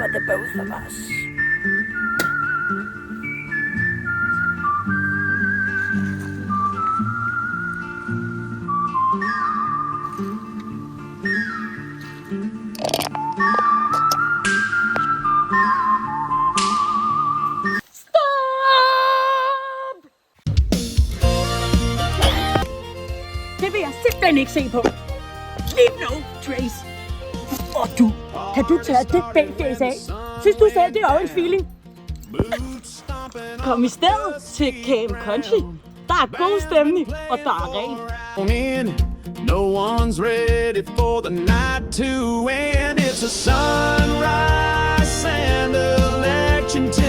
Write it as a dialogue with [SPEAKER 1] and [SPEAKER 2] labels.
[SPEAKER 1] for the both of us. Det vil jeg simpelthen ikke se på. Sleep no, Trace. Og du, kan du tage det bagfæs af? Synes du selv, det er også en feeling? Kom i stedet til Camp Country. Der er god stemning, og der er rent.
[SPEAKER 2] No one's ready for the night to end. It's a sunrise and election till